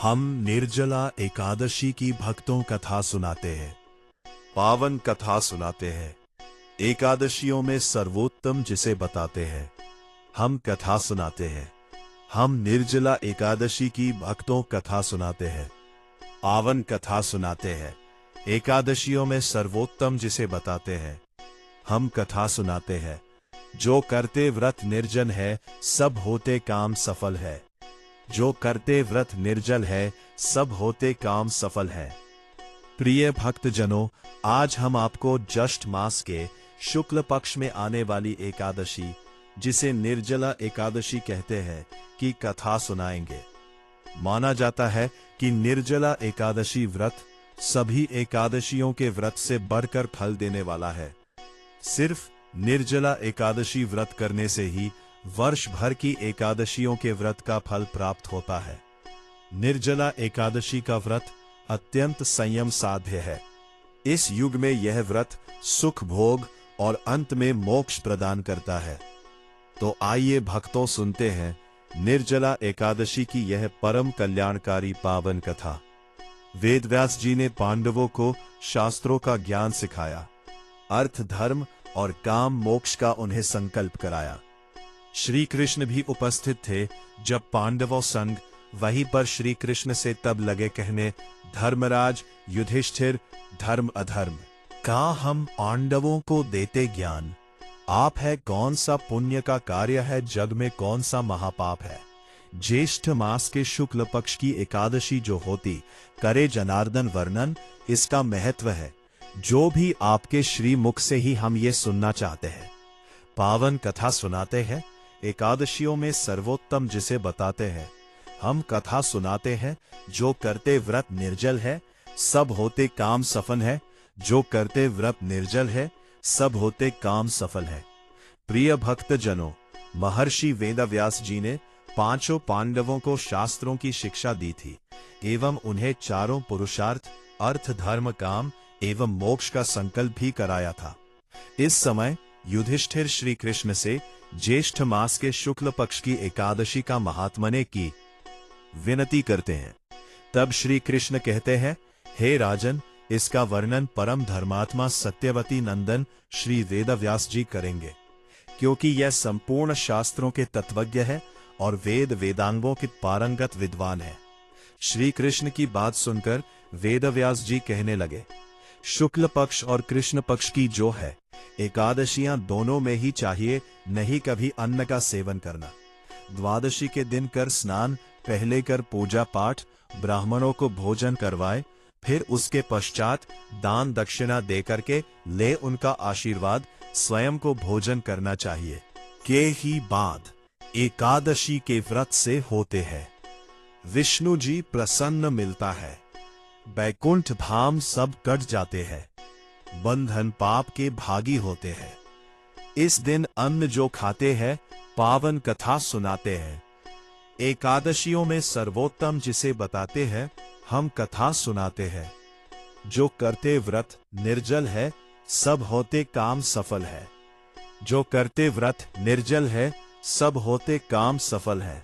हम निर्जला एकादशी की भक्तों कथा सुनाते हैं, पावन कथा सुनाते हैं। एकादशियों में सर्वोत्तम जिसे बताते हैं, हम कथा सुनाते हैं। हम निर्जला एकादशी की भक्तों कथा सुनाते हैं, पावन कथा सुनाते हैं। एकादशियों में सर्वोत्तम जिसे बताते हैं, हम कथा सुनाते हैं। जो करते व्रत निर्जन है, सब होते काम सफल है। जो करते व्रत निर्जल है, सब होते काम सफल है। प्रिय भक्तजनों, आज हम आपको ज्येष्ठ मास के शुक्ल पक्ष में आने वाली एकादशी, जिसे निर्जला एकादशी कहते हैं, की कथा सुनाएंगे। माना जाता है कि निर्जला एकादशी व्रत सभी एकादशियों के व्रत से बढ़कर फल देने वाला है। सिर्फ निर्जला एकादशी व्रत करने से ही वर्ष भर की एकादशियों के व्रत का फल प्राप्त होता है। निर्जला एकादशी का व्रत अत्यंत संयम साध्य है। इस युग में यह व्रत सुख भोग और अंत में मोक्ष प्रदान करता है। तो आइए भक्तों, सुनते हैं निर्जला एकादशी की यह परम कल्याणकारी पावन कथा। वेदव्यास जी ने पांडवों को शास्त्रों का ज्ञान सिखाया, अर्थ धर्म और काम मोक्ष का उन्हें संकल्प कराया। श्री कृष्ण भी उपस्थित थे जब पांडवों संग वहीं पर श्री कृष्ण से तब लगे कहने, धर्मराज युधिष्ठिर, धर्म अधर्म का हम पांडवों को देते ज्ञान। आप है कौन सा पुण्य का कार्य है, जग में कौन सा महापाप है। ज्येष्ठ मास के शुक्ल पक्ष की एकादशी जो होती, करे जनार्दन वर्णन, इसका महत्व है जो भी आपके श्री मुख से ही हम ये सुनना चाहते हैं। पावन कथा सुनाते हैं। एकादशियों में सर्वोत्तम जिसे बताते हैं, हम कथा सुनाते हैं। जो करते व्रत निर्जल है, सब होते काम सफल है। जो करते व्रत निर्जल है, सब होते काम सफल है। प्रिय भक्तजनों, महर्षि वेदव्यास जी ने पांचों पांडवों को शास्त्रों की शिक्षा दी थी एवं उन्हें चारों पुरुषार्थ, अर्थ धर्म काम एवं मोक्ष का संकल्प भी कराया था। इस समय युधिष्ठिर श्री कृष्ण से ज्येष्ठ मास के शुक्ल पक्ष की एकादशी का महात्म्य की विनती करते हैं। तब श्री कृष्ण कहते हैं, हे राजन, इसका वर्णन परम धर्मात्मा सत्यवती नंदन श्री वेदव्यास जी करेंगे, क्योंकि यह संपूर्ण शास्त्रों के तत्वज्ञ है और वेद वेदांगों के पारंगत विद्वान है। श्री कृष्ण की बात सुनकर वेदव्यास जी कहने लगे, शुक्ल पक्ष और कृष्ण पक्ष की जो है एकादशियां, दोनों में ही चाहिए, नहीं कभी अन्न का सेवन करना। द्वादशी के दिन कर स्नान, पहले कर पूजा पाठ, ब्राह्मणों को भोजन करवाए, फिर उसके पश्चात दान दक्षिणा दे करके ले उनका आशीर्वाद, स्वयं को भोजन करना चाहिए। के ही बाद एकादशी के व्रत से होते हैं विष्णु जी प्रसन्न मिलता है, बैकुंठ धाम सब कट जाते हैं, बंधन पाप के भागी होते हैं। इस दिन अन्न जो खाते हैं, पावन कथा सुनाते हैं। एकादशियों में सर्वोत्तम जिसे बताते हैं, हम कथा सुनाते हैं। जो करते व्रत निर्जल है, सब होते काम सफल है। जो करते व्रत निर्जल है, सब होते काम सफल है।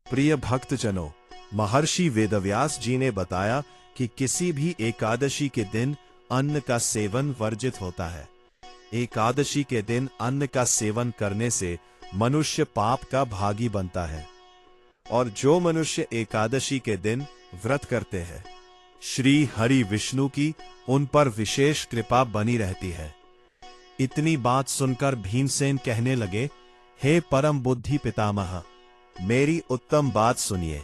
प्रिय भक्तजनों, महर्षि वेदव्यास जी ने बताया कि किसी भी एकादशी के दिन अन्न का सेवन वर्जित होता है। एकादशी के दिन अन्न का सेवन करने से मनुष्य पाप का भागी बनता है। और जो मनुष्य एकादशी के दिन व्रत करते हैं, श्री हरि विष्णु की उन पर विशेष कृपा बनी रहती है। इतनी बात सुनकर भीमसेन कहने लगे, हे परम बुद्धि पितामह, मेरी उत्तम बात सुनिए।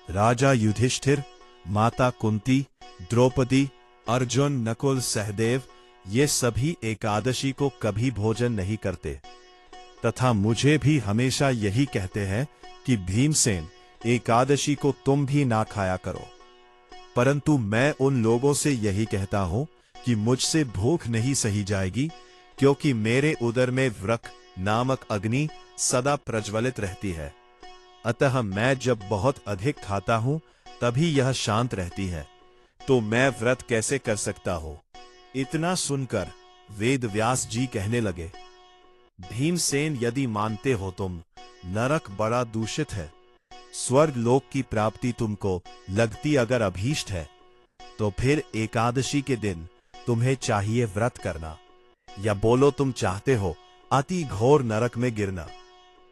राजा युधिष्ठिर, माता कुंती, द्रौपदी, अर्जुन, नकुल, सहदेव, ये सभी एकादशी को कभी भोजन नहीं करते, तथा मुझे भी हमेशा यही कहते हैं कि भीमसेन, एकादशी को तुम भी ना खाया करो। परंतु मैं उन लोगों से यही कहता हूं कि मुझसे भूख नहीं सही जाएगी, क्योंकि मेरे उदर में वृक नामक अग्नि सदा प्रज्वलित रहती है। अतः मैं जब बहुत अधिक खाता हूं, तभी यह शांत रहती है, तो मैं व्रत कैसे कर सकता हूं। इतना सुनकर वेदव्यास जी कहने लगे, भीमसेन, यदि मानते हो तुम, नरक बड़ा दूषित है, स्वर्ग लोक की प्राप्ति तुमको लगती अगर अभीष्ट है, तो फिर एकादशी के दिन तुम्हें चाहिए व्रत करना, या बोलो तुम चाहते हो अति घोर नरक में गिरना।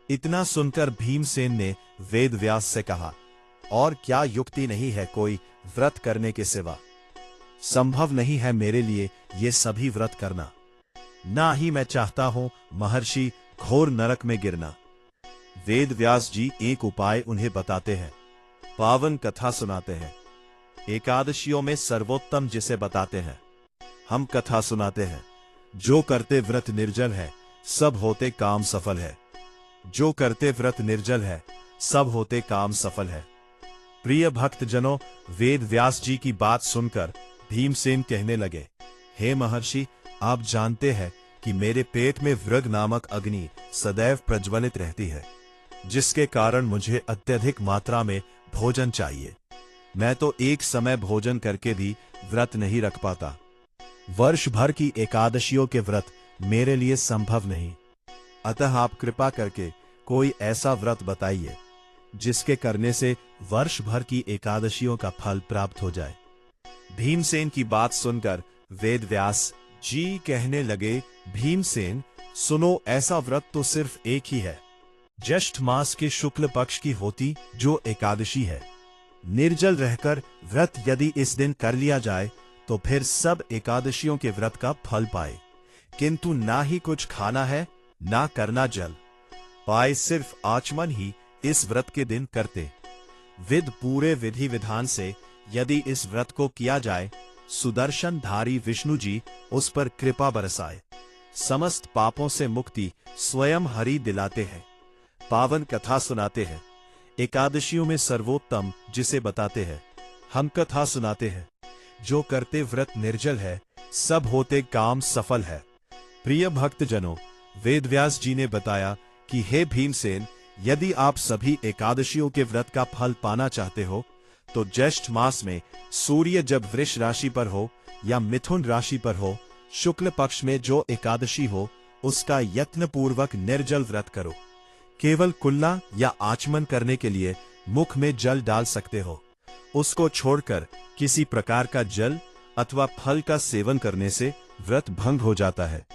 इतना सुनकर भीमसेन ने वेदव्यास से कहा, और क्या युक्ति नहीं है कोई व्रत करने के सिवा? संभव नहीं है मेरे लिए ये सभी व्रत करना, ना ही मैं चाहता हूं महर्षि घोर नरक में गिरना। वेदव्यास जी एक उपाय उन्हें बताते हैं, पावन कथा सुनाते हैं। एकादशियों में सर्वोत्तम जिसे बताते हैं। हम कथा सुनाते हैं, जो करते व्रत निर्जल है सब होते काम सफल है। जो करते व्रत निर्जल है सब होते काम सफल है। प्रिय भक्तजनों, वेद व्यास जी की बात सुनकर भीमसेन कहने लगे, हे महर्षि, आप जानते हैं कि मेरे पेट में वृग नामक अग्नि सदैव प्रज्वलित रहती है, जिसके कारण मुझे अत्यधिक मात्रा में भोजन चाहिए। मैं तो एक समय भोजन करके भी व्रत नहीं रख पाता। वर्ष भर की एकादशियों के व्रत मेरे लिए संभव नहीं। अतः आप कृपा करके कोई ऐसा व्रत बताइए जिसके करने से वर्ष भर की एकादशियों का फल प्राप्त हो जाए। भीमसेन की बात सुनकर वेदव्यास जी कहने लगे, भीमसेन सुनो, ऐसा व्रत तो सिर्फ एक ही है, ज्येष्ठ मास के शुक्ल पक्ष की होती जो एकादशी है। निर्जल रहकर व्रत यदि इस दिन कर लिया जाए तो फिर सब एकादशियों के व्रत का फल पाए, किंतु ना ही कुछ खाना है ना करना जल पाए, सिर्फ आचमन ही इस व्रत के दिन करते। विद पूरे विधि विधान से यदि इस व्रत को किया जाए, सुदर्शन धारी विष्णु जी उस पर कृपा बरसाए, समस्त पापों से मुक्ति स्वयं हरि दिलाते हैं। पावन कथा सुनाते हैं, एकादशियों में सर्वोत्तम जिसे बताते हैं। हम कथा सुनाते हैं, जो करते व्रत निर्जल है सब होते काम सफल है। प्रिय भक्तजनों, वेदव्यास जी ने बताया कि हे भीमसेन, यदि आप सभी एकादशियों के व्रत का फल पाना चाहते हो तो ज्येष्ठ मास में सूर्य जब वृष राशि पर हो या मिथुन राशि पर हो, शुक्ल पक्ष में जो एकादशी हो उसका यत्न पूर्वक निर्जल व्रत करो। केवल कुल्ला या आचमन करने के लिए मुख में जल डाल सकते हो। उसको छोड़कर किसी प्रकार का जल अथवा फल का सेवन करने से व्रत भंग हो जाता है।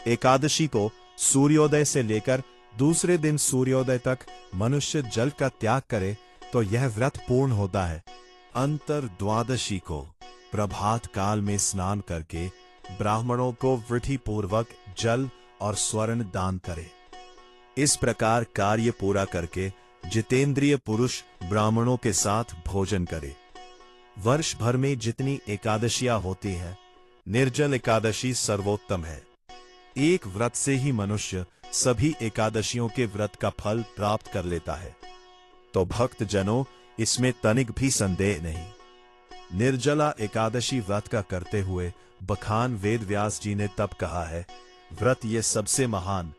एकादशी को सूर्योदय से लेकर दूसरे दिन सूर्योदय तक मनुष्य जल का त्याग करे तो यह व्रत पूर्ण होता है। अंतर द्वादशी को प्रभात काल में स्नान करके ब्राह्मणों को विधि पूर्वक जल और स्वर्ण दान करे। इस प्रकार कार्य पूरा करके जितेंद्रिय पुरुष ब्राह्मणों के साथ भोजन करे। वर्ष भर में जितनी एकादशियां होती हैं, निर्जल एकादशी सर्वोत्तम है। एक व्रत से ही मनुष्य सभी एकादशियों के व्रत का फल प्राप्त कर लेता है। तो भक्त जनों, इसमें तनिक भी संदेह नहीं। निर्जला एकादशी व्रत का करते हुए बखान वेदव्यास जी ने तब कहा है, व्रत ये सबसे महान।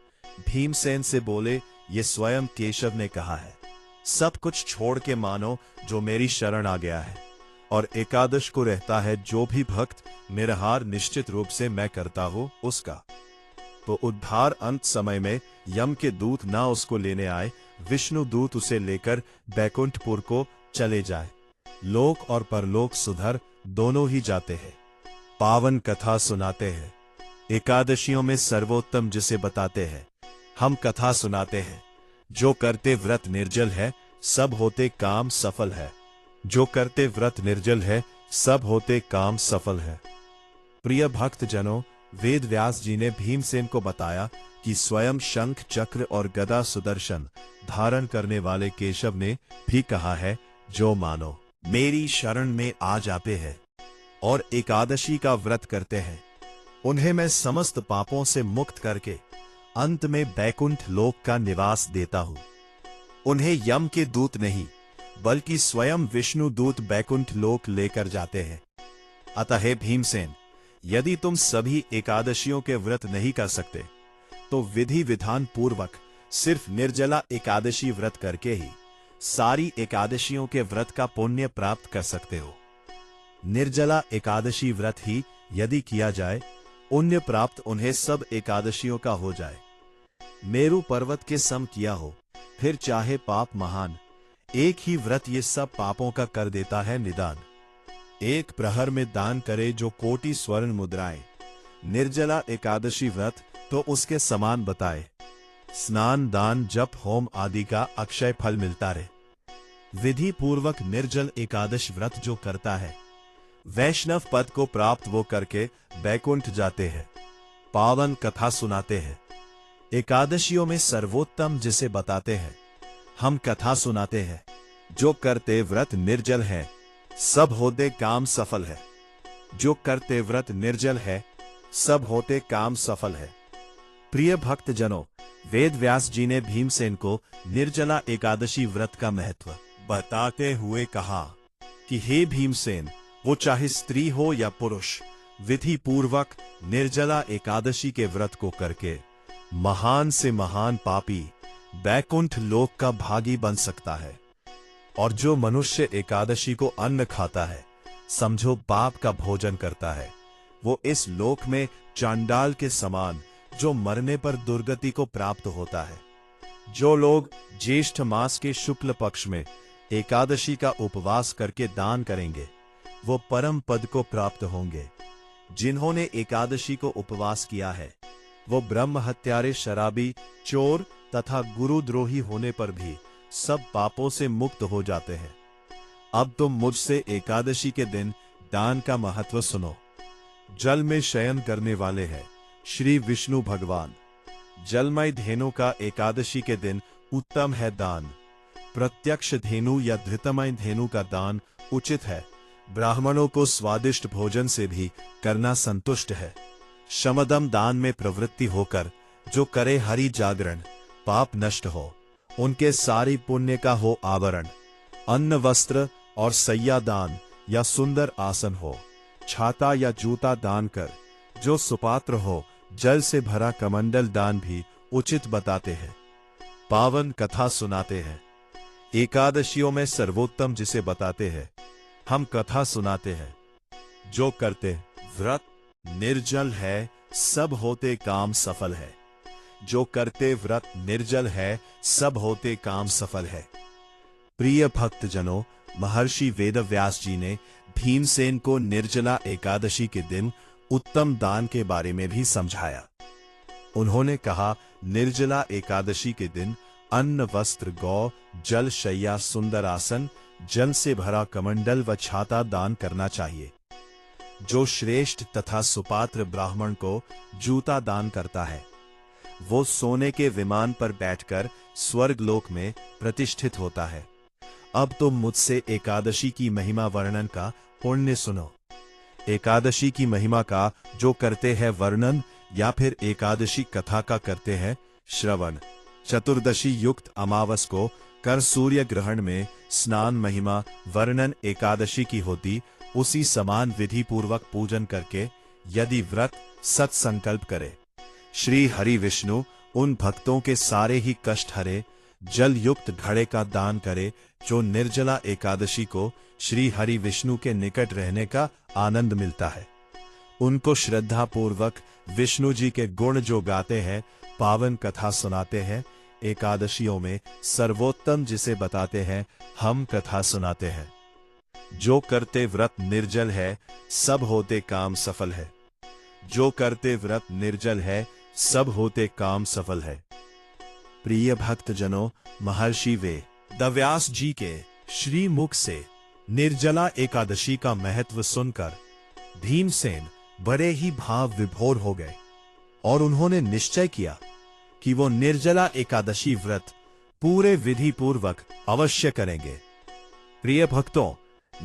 भीमसेन से बोले, ये स्वयं केशव ने कहा है, सब कुछ छोड़ के मानो जो मेरी शरण आ गया है, और एकादश को रहता है जो भी भक्त निरहार निश्चित रूप से मैं करता हूं उसका। तो उद्धार अंत समय में यम के दूत ना उसको लेने आए, विष्णु दूत उसे लेकर बैकुंठपुर को चले जाए। लोक और परलोक सुधर दोनों ही जाते हैं। पावन कथा सुनाते हैं, एकादशियों में सर्वोत्तम जिसे बताते हैं। हम कथा सुनाते हैं, जो करते व्रत निर्जल है सब होते काम सफल है। जो करते व्रत निर्जल है सब होते काम सफल है। प्रिय भक्त जनों, वेद व्यास जी ने भीमसेन को बताया कि स्वयं शंख चक्र और गदा सुदर्शन धारण करने वाले केशव ने भी कहा है, जो मानो मेरी शरण में आ जाते हैं और एकादशी का व्रत करते हैं, उन्हें मैं समस्त पापों से मुक्त करके अंत में बैकुंठ लोक का निवास देता हूं। उन्हें यम के दूत नहीं बल्कि स्वयं विष्णु दूत बैकुंठ लोक लेकर जाते हैं। अतः हे भीमसेन, यदि तुम सभी एकादशियों के व्रत नहीं कर सकते तो विधि विधान पूर्वक सिर्फ निर्जला एकादशी व्रत करके ही सारी एकादशियों के व्रत का पुण्य प्राप्त कर सकते हो। निर्जला एकादशी व्रत ही यदि किया जाए, पुण्य प्राप्त उन्हें सब एकादशियों का हो जाए। मेरु पर्वत के सम किया हो, फिर चाहे पाप महान, एक ही व्रत ये सब पापों का कर देता है निदान। एक प्रहर में दान करे जो कोटि स्वर्ण मुद्राएं, निर्जला एकादशी व्रत तो उसके समान बताए। स्नान दान जप होम आदि का अक्षय फल मिलता रहे। विधि पूर्वक निर्जल एकादश व्रत जो करता है, वैष्णव पद को प्राप्त वो करके बैकुंठ जाते हैं। पावन कथा सुनाते हैं। एकादशियों में सर्वोत्तम जिसे बताते हैं, हम कथा सुनाते हैं। जो करते व्रत निर्जल है, सब होते काम सफल है। जो करते व्रत निर्जल है, सब होते काम सफल है। प्रिय भक्त जनों, वेद व्यास जी ने भीमसेन को निर्जला एकादशी व्रत का महत्व बताते हुए कहा कि हे भीमसेन, वो चाहे स्त्री हो या पुरुष, विधि पूर्वक निर्जला एकादशी के व्रत को करके महान से महान पापी बैकुंठ लोक का भागी बन सकता है। और जो मनुष्य एकादशी को अन्न खाता है, समझो पाप का भोजन करता है, वो इस लोक में चांडाल के समान जो मरने पर दुर्गति को प्राप्त होता है। जो लोग ज्येष्ठ मास के शुक्ल पक्ष में एकादशी का उपवास करके दान करेंगे, वो परम पद को प्राप्त होंगे। जिन्होंने एकादशी को उपवास किया है, वो ब्रह्म हत्यारे, शराबी, चोर तथा गुरुद्रोही होने पर भी सब पापों से मुक्त हो जाते हैं। अब तुम मुझसे एकादशी के दिन दान का महत्व सुनो। जल में शयन करने वाले हैं श्री विष्णु भगवान। जलमय धेनु का एकादशी के दिन उत्तम है दान। प्रत्यक्ष धेनु या धृतमय धेनु का दान उचित है। ब्राह्मणों को स्वादिष्ट भोजन से भी करना संतुष्ट है। शमदम दान में प्रवृत्ति होकर जो करे हरि जागरण, पाप नष्ट हो, उनके सारी पुण्य का हो आवरण। अन्न वस्त्र और सैया दान या सुंदर आसन हो, छाता या जूता दान कर, जो सुपात्र हो, जल से भरा कमंडल दान भी उचित बताते हैं। पावन कथा सुनाते हैं। एकादशियों में सर्वोत्तम जिसे बताते हैं, हम कथा सुनाते हैं। जो करते व्रत निर्जल है, सब होते काम सफल है। जो करते व्रत निर्जल है, सब होते काम सफल है। प्रिय भक्तजनों, महर्षि वेदव्यास जी ने भीमसेन को निर्जला एकादशी के दिन उत्तम दान के बारे में भी समझाया। उन्होंने कहा, निर्जला एकादशी के दिन अन्न वस्त्र गौ जल शैया सुंदर आसन जल से भरा कमंडल व छाता दान करना चाहिए। जो श्रेष्ठ तथा सुपात्र ब्राह्मण को जूता दान करता है, वो सोने के विमान पर बैठकर स्वर्ग लोक में प्रतिष्ठित होता है। अब तुम मुझसे एकादशी की महिमा वर्णन का पुण्य सुनो। एकादशी की महिमा का जो करते हैं वर्णन या फिर एकादशी कथा का करते हैं श्रवण। चतुर्दशी युक्त अमावस को कर सूर्य ग्रहण में स्नान महिमा वर्णन एकादशी की होती, उसी समान विधि पूर्वक पूजन करके यदि व्रत सत्संकल्प करे, श्री हरि विष्णु उन भक्तों के सारे ही कष्ट हरे। जल युक्त घड़े का दान करे जो निर्जला एकादशी को श्री हरि विष्णु के निकट रहने का आनंद मिलता है। उनको श्रद्धा पूर्वक विष्णु जी के गुण जो गाते हैं, पावन कथा सुनाते हैं। एकादशियों में सर्वोत्तम जिसे बताते हैं, हम कथा सुनाते हैं। जो करते व्रत निर्जल है, सब होते काम सफल है। जो करते व्रत निर्जल है, सब होते काम सफल है। प्रिय भक्तजनों, महर्षि वेदव्यास जी के श्री मुख से निर्जला एकादशी का महत्व सुनकर भीमसेन बड़े ही भाव विभोर हो गए और उन्होंने निश्चय किया कि वो निर्जला एकादशी व्रत पूरे विधि पूर्वक अवश्य करेंगे। प्रिय भक्तों,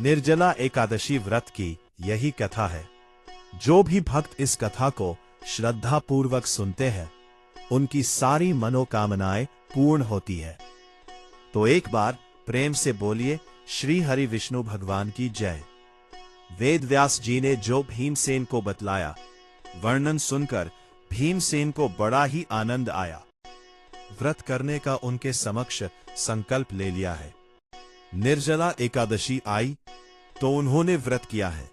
निर्जला एकादशी व्रत की यही कथा है। जो भी भक्त इस कथा को श्रद्धा पूर्वक सुनते हैं, उनकी सारी मनोकामनाएं पूर्ण होती है। तो एक बार प्रेम से बोलिए, श्री हरि विष्णु भगवान की जय। वेदव्यास जी ने जो भीमसेन को बतलाया, वर्णन सुनकर भीमसेन को बड़ा ही आनंद आया। व्रत करने का उनके समक्ष संकल्प ले लिया है। निर्जला एकादशी आई तो उन्होंने व्रत किया है।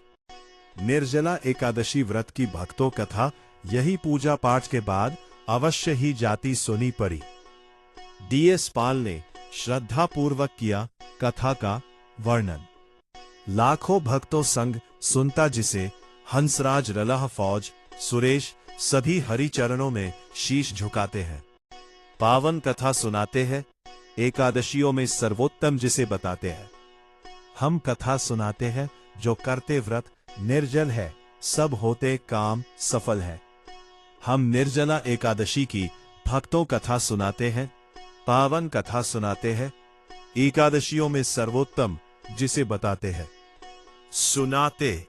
निर्जला एकादशी व्रत की भक्तों कथा यही पूजा पाठ के बाद अवश्य ही जाती सुनी पड़ी। DS पाल ने श्रद्धा पूर्वक किया कथा का वर्णन। लाखों भक्तों संग सुनता जिसे, हंसराज रलह फौज, सुरेश सभी हरि चरणों में शीश झुकाते हैं। पावन कथा सुनाते हैं, एकादशियों में सर्वोत्तम जिसे बताते हैं। हम कथा सुनाते हैं, जो करते व्रत निर्जल है, सब होते काम सफल है। हम निर्जला एकादशी की भक्तों कथा सुनाते हैं, पावन कथा सुनाते हैं, एकादशियों में सर्वोत्तम जिसे बताते हैं। सुनाते